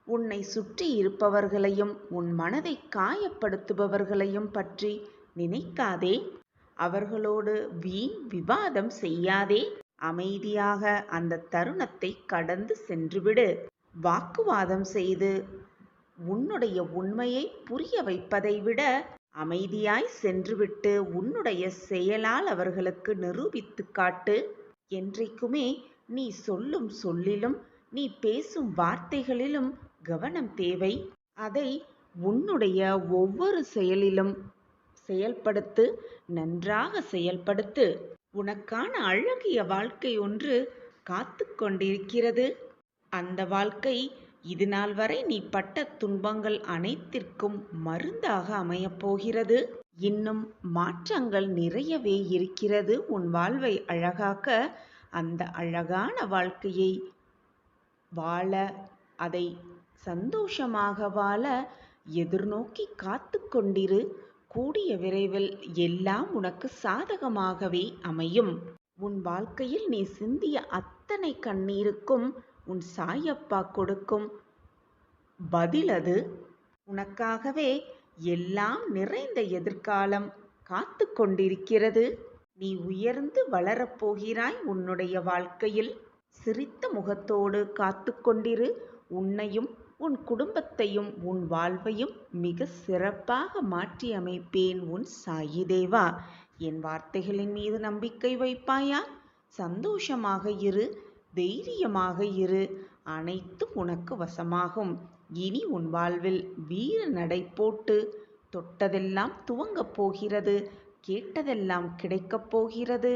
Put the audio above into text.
உன்னை சுற்றி இருப்பவர்களையும் உன் மனதை காயப்படுத்துபவர்களையும் பற்றி நினைக்காதே. அவர்களோடு வீண் விவாதம் செய்யாதே. அமைதியாக அந்த தருணத்தை கடந்து சென்றுவிடு. வாக்குவாதம் செய்து உன்னுடைய உண்மையை புரிய வைப்பதை விட அமைதியாய் சென்றுவிட்டு உன்னுடைய செயலால் அவர்களுக்கு நிரூபித்து காட்டு. என்றைக்குமே நீ சொல்லும் சொல்லிலும் நீ பேசும் வார்த்தைகளிலும் கவனம் தேவை. அதை உன்னுடைய ஒவ்வொரு செயலிலும் செயல்படுத்து. நன்றாக செயல்படுத்து. உனக்கான அழகிய வாழ்க்கை ஒன்று காத்து கொண்டிருக்கிறது. அந்த வாழ்க்கை இதுநாள் வரை நீ பட்ட துன்பங்கள் அனைத்திற்கும் மருந்தாக அமையப்போகிறது. இன்னும் மாற்றங்கள் நிறையவே இருக்கிறது உன் வாழ்வை அழகாக்க. அந்த அழகான வாழ்க்கையை வாழ, அதை சந்தோஷமாக வாழ எதிர்நோக்கி காத்து கொண்டிரு. கூடிய விரைவில் எல்லாம் உனக்கு சாதகமாகவே அமையும். உன் வாழ்க்கையில் நீ சிந்திய அத்தனை கண்ணீருக்கும் உன் சாயப்பா கொடுக்கும் பதில் அது. உனக்காகவே எல்லாம் நிறைந்த எதிர்காலம் காத்து கொண்டிருக்கிறது. நீ உயர்ந்து வளரப்போகிறாய் உன்னுடைய வாழ்க்கையில். சிரித்த முகத்தோடு காத்து கொண்டிரு. உன்னையும் உன் குடும்பத்தையும் உன் வாழ்வையும் மிக சிறப்பாக மாற்றி அமைப்பேன் உன் சாயி தேவா. என் வார்த்தைகளின் மீது நம்பிக்கை வைப்பாயா? சந்தோஷமாக இரு, தைரியமாக இரு. அனைத்தும் உனக்கு வசமாகும். இனி உன் வாழ்வில் வீர நடை போட்டு தொட்டதெல்லாம் துவங்கப் போகிறது. கேட்டதெல்லாம் கிடைக்கப் போகிறது.